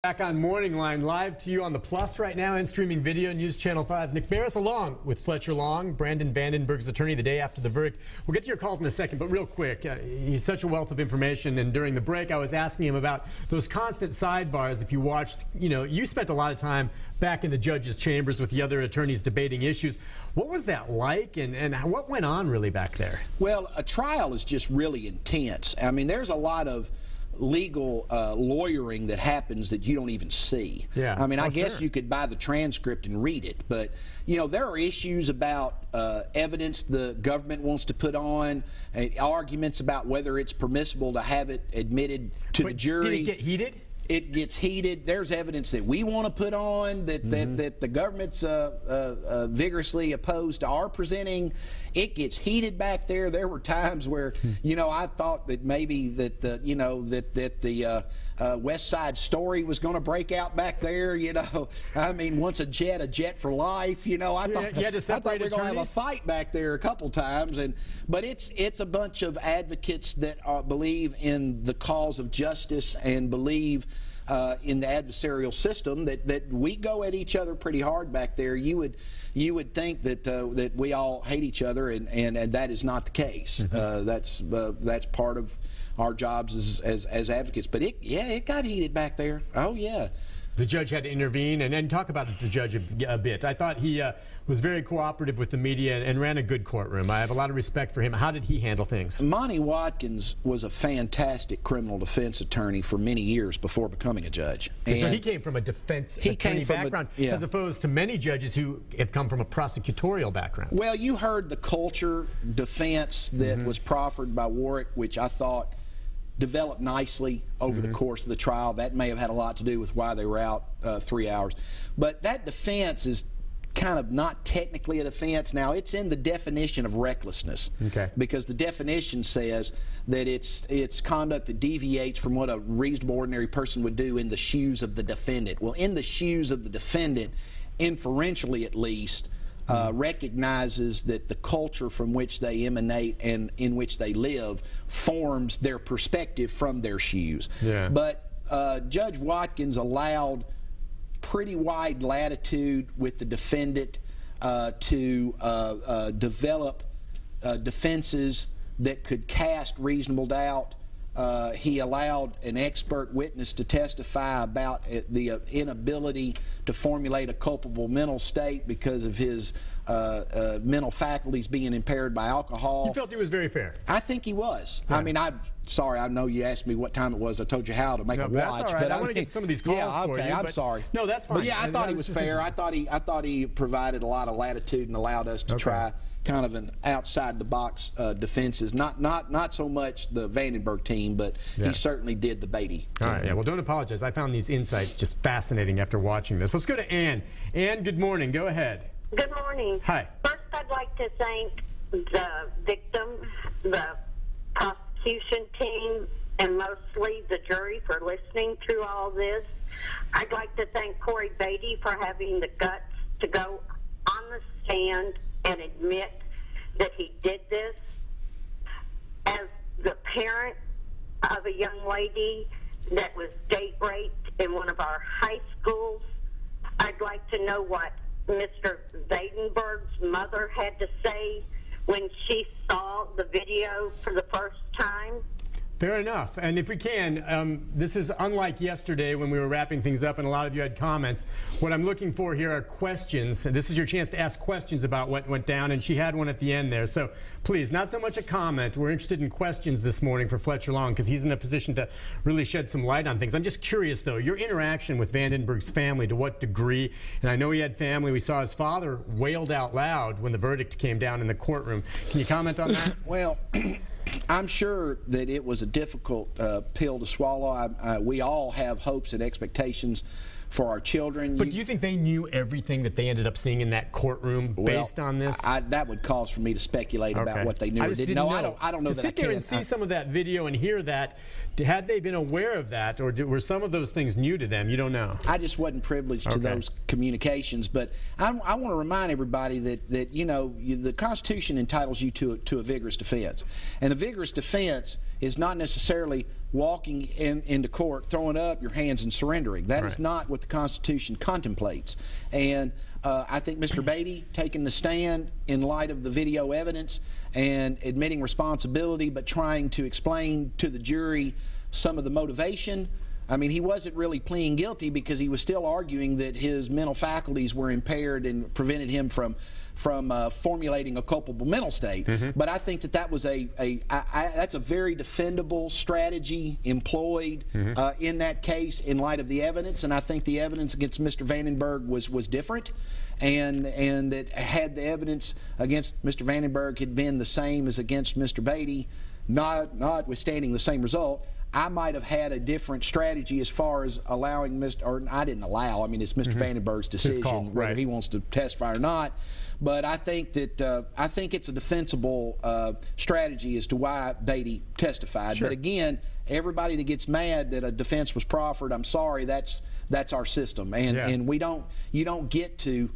Back on MorningLine, live to you on the Plus right now and streaming video, News Channel 5's Nick Barris along with Fletcher Long, Brandon Vanderburg's attorney the day after the verdict. We'll get to your calls in a second, but real quick, he's such a wealth of information, and during the break I was asking him about those constant sidebars. If you watched, you spent a lot of time back in the judge's chambers with the other attorneys debating issues. What was that like, and what went on really back there? Well, a trial is just really intense. I mean, there's a lot of legal lawyering that happens that you don't even see. Yeah. I mean, I guess you could buy the transcript and read it, but there are issues about evidence the government wants to put on, arguments about whether it's permissible to have it admitted to the jury. Did it get heated? It gets heated. There's evidence that we want to put on that that the government's vigorously opposed to our presenting. It gets heated back there. There were times where I thought that maybe that the West Side Story was going to break out back there. I mean, once a jet for life. I thought we were going to have a fight back there a couple times, but it's a bunch of advocates that believe in the cause of justice and believe in the adversarial system that we go at each other pretty hard back there. You would think that we all hate each other, and that is not the case. That's part of our jobs as advocates. But it got heated back there. Oh yeah. The judge had to intervene and talk about the judge a bit. I thought he was very cooperative with the media and ran a good courtroom. I have a lot of respect for him. How did he handle things? Monty Watkins was a fantastic criminal defense attorney for many years before becoming a judge. So he came from a defense attorney background as opposed to many judges who have come from a prosecutorial background. Well, you heard the culture defense that was proffered by Warwick, which I thought developed nicely over the course of the trial. That may have had a lot to do with why they were out 3 hours. But that defense is kind of not technically a defense. Now, it's in the definition of recklessness, because the definition says that it's conduct that deviates from what a reasonable ordinary person would do in the shoes of the defendant. Well, in the shoes of the defendant, inferentially at least, recognizes that the culture from which they emanate and in which they live forms their perspective from their shoes. But Judge Watkins allowed pretty wide latitude with the defendant to develop defenses that could cast reasonable doubt. He allowed an expert witness to testify about the inability to formulate a culpable mental state because of his mental faculties being impaired by alcohol. You felt he was very fair? I think he was. I mean, I'm sorry, I know you asked me what time it was. I told you how to make a watch. That's all right. But I want to get some of these calls for you. I'm sorry. No, that's fine. But yeah, I thought he was fair. I thought he provided a lot of latitude and allowed us to try kind of an outside-the-box defenses. Not so much the Vandenberg team, but he certainly did the Beatty team. All right, well, don't apologize. I found these insights just fascinating after watching this. Let's go to Ann. Ann, good morning. Go ahead. Good morning. Hi. First, I'd like to thank the victim, the prosecution team, and mostly the jury for listening through all this. I'd like to thank Corey Beatty for having the guts to go on the stand and admit that he did this. As the parent of a young lady that was date raped in one of our high schools, I'd like to know what Mr. Vandenberg's mother had to say when she saw the video for the first time. Fair enough. And if we can, this is unlike yesterday when we were wrapping things up and a lot of you had comments. What I'm looking for here are questions. And this is your chance to ask questions about what went down, and she had one at the end there. So please, not so much a comment. We're interested in questions this morning for Fletcher Long because he's in a position to really shed some light on things. I'm just curious, though, your interaction with Vandenberg's family, to what degree? And I know he had family. We saw his father wailed out loud when the verdict came down in the courtroom. Can you comment on that? Well, I'm sure that it was a difficult pill to swallow. We all have hopes and expectations for our children. But do you think they knew everything that they ended up seeing in that courtroom based on this? That would cause for me to speculate about what they knew or didn't know. I don't know that I can. To sit there and see some of that video and hear that, had they been aware of that, or were some of those things new to them? You don't know. I just wasn't privileged to those communications. But I want to remind everybody that the Constitution entitles you to a vigorous defense. And a vigorous defense is not necessarily walking into court, throwing up your hands and surrendering. That is not what the Constitution contemplates. And I think Mr. Beatty taking the stand in light of the video evidence and admitting responsibility, but trying to explain to the jury some of the motivation. I mean, he wasn't really pleading guilty because he was still arguing that his mental faculties were impaired and prevented him from formulating a culpable mental state. But I think that was that's a very defendable strategy employed in that case in light of the evidence. And I think the evidence against Mr. Vandenberg was different, and that had the evidence against Mr. Vandenberg had been the same as against Mr. Beatty, notwithstanding the same result, I might have had a different strategy as far as allowing I didn't allow. I mean, it's Mr. Vandenberg's decision whether he wants to testify or not. But I think that I think it's a defensible strategy as to why Beatty testified. But again, everybody that gets mad that a defense was proffered, I'm sorry, that's our system, and you don't get to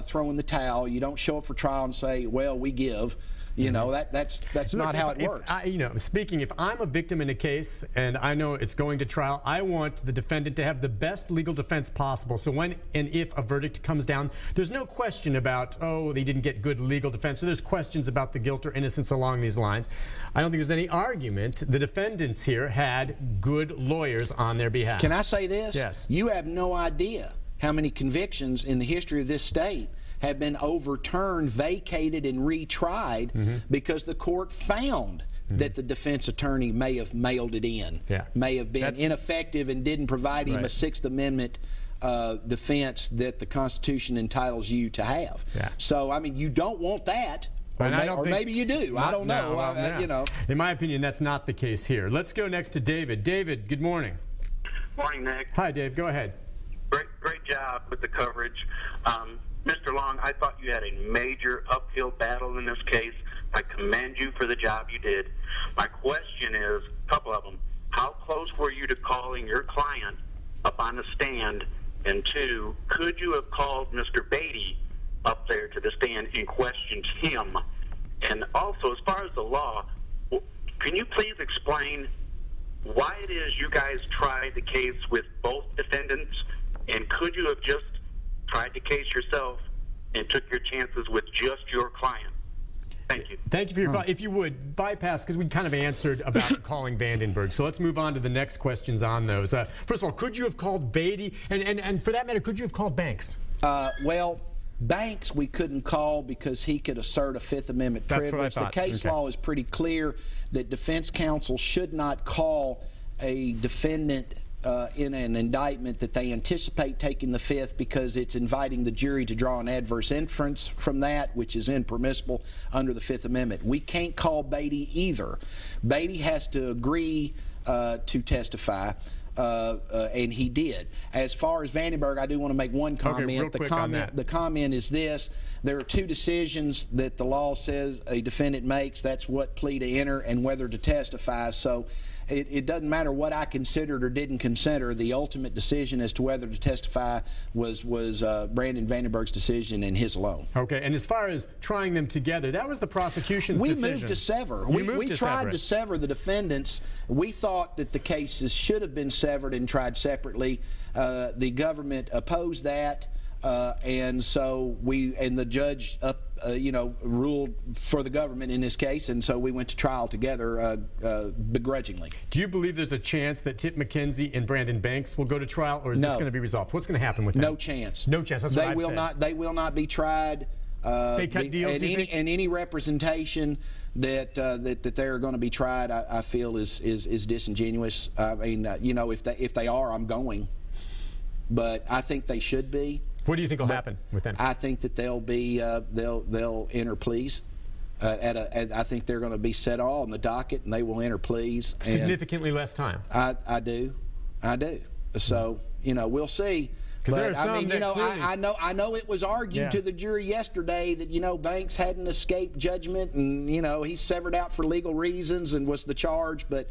throw in the towel. You don't show up for trial and say, well, we give. You know, that's not how it works. If I'm a victim in a case and I know it's going to trial, I want the defendant to have the best legal defense possible. So when and if a verdict comes down, there's no question about, oh, they didn't get good legal defense. So there's questions about the guilt or innocence along these lines. I don't think there's any argument the defendants here had good lawyers on their behalf. Can I say this? Yes. You have no idea how many convictions in the history of this state have been overturned, vacated, and retried because the court found that the defense attorney may have mailed it in, may have been ineffective and didn't provide him a Sixth Amendment defense that the Constitution entitles you to have. So, I mean, you don't want that. Or maybe you do. I don't know. You know. In my opinion, that's not the case here. Let's go next to David. David, good morning. Morning, Nick. Hi, Dave. Go ahead. Great job with the coverage. Mr. Long, I thought you had a major uphill battle in this case. I commend you for the job you did. My question is, a couple of them. How close were you to calling your client up on the stand? And two, could you have called Mr. Beatty up there to the stand and questioned him? And also, as far as the law, can you please explain why it is you guys tried the case with both defendants? And could you have just tried the case yourself and took your chances with just your client? Thank you. Thank you for your call. If you would, bypass, because we kind of answered about calling Vandenberg. So let's move on to the next questions on those. First of all, could you have called Beatty? And for that matter, could you have called Banks? Well, Banks we couldn't call because he could assert a Fifth Amendment privilege. That's what I thought. The case law is pretty clear that defense counsel should not call a defendant in an indictment that they anticipate taking the Fifth because it's inviting the jury to draw an adverse inference from that, which is impermissible under the Fifth Amendment. We can't call Beatty either. Beatty has to agree to testify. And he did. As far as Vandenberg, I do want to make one comment. Okay, real quick on that. The comment is this: there are two decisions that the law says a defendant makes. That's what plea to enter and whether to testify. So it doesn't matter what I considered or didn't consider. The ultimate decision as to whether to testify was Brandon Vanderburg's decision and his alone. Okay, and as far as trying them together, that was the prosecution's decision. We moved to sever. We tried to sever the defendants. We thought that the cases should have been severed and tried separately. The government opposed that. And so the judge ruled for the government in this case, and so we went to trial together begrudgingly. Do you believe there's a chance that Tip McKenzie and Brandon Banks will go to trial, or is this going to be resolved? What's going to happen with them? No chance. No chance. That's what I've said. They will not be tried. They cut deals, and any representation that they're going to be tried, I feel is disingenuous. I mean, if they are, I'm going, but I think they should be. What do you think will happen with them? I think that they'll be they'll enter pleas. I think they're going to be set all on the docket, and they will enter pleas. Significantly less time. I do. So we'll see. But I mean, you know, I know it was argued to the jury yesterday that, you know, Banks hadn't escaped judgment, and, you know, he's severed out for legal reasons and was the charge, but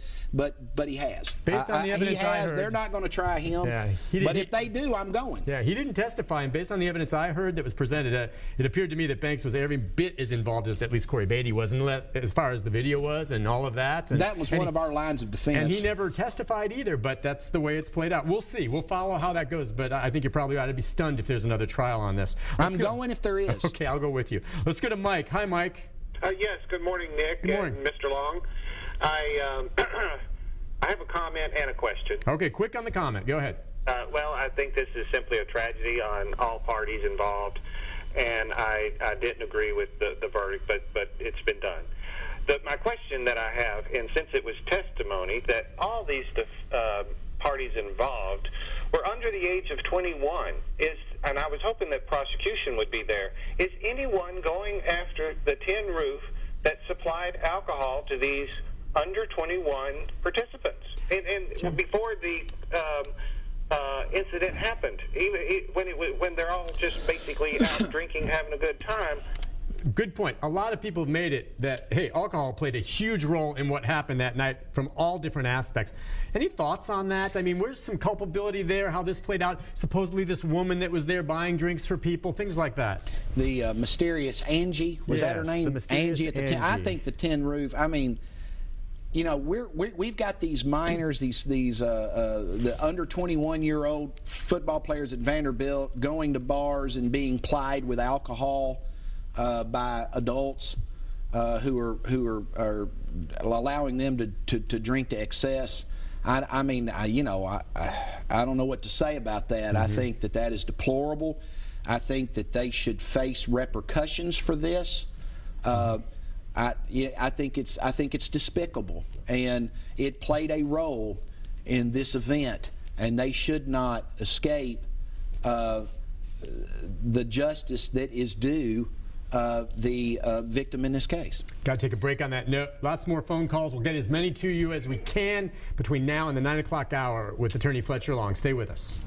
he has. Based on the evidence I heard, they're not going to try him. Yeah, but if they do, I'm going. Yeah, he didn't testify, and based on the evidence I heard that was presented, it appeared to me that Banks was every bit as involved as at least Corey Beatty was, as far as the video was and all of that. And that was one of our lines of defense. And he never testified either, but that's the way it's played out. We'll see. We'll follow how that goes, but I think you probably ought to be stunned if there's another trial on this. I'm going if there is. Okay, I'll go with you. Let's go to Mike. Hi, Mike. Yes, good morning, Nick. Good morning. And Mr. Long. I have a comment and a question. Okay, quick on the comment. Go ahead. Well, I think this is simply a tragedy on all parties involved, and I didn't agree with the verdict, but it's been done. My question that I have, and since it was testimony that all these parties involved were under the age of 21, and I was hoping that prosecution would be there, is anyone going after the tin roof that supplied alcohol to these under 21 participants? And before the incident happened, even when they're all just basically out drinking, having a good time. Good point. A lot of people have made it that, hey, alcohol played a huge role in what happened that night from all different aspects. Any thoughts on that? I mean, where's some culpability there, how this played out? Supposedly this woman that was there buying drinks for people, things like that. The mysterious Angie, was that her name? Angie at the tin. I think the tin roof, I mean, you know, we've got these minors, the under 21-year-old football players at Vanderbilt going to bars and being plied with alcohol by adults who are allowing them to drink to excess. I mean, you know, I don't know what to say about that. I think that is deplorable. I think that they should face repercussions for this. I think it's despicable, and it played a role in this event, and they should not escape the justice that is due the victim in this case. Got to take a break on that note. Lots more phone calls. We'll get as many to you as we can between now and the 9 o'clock hour with attorney Fletcher Long. Stay with us.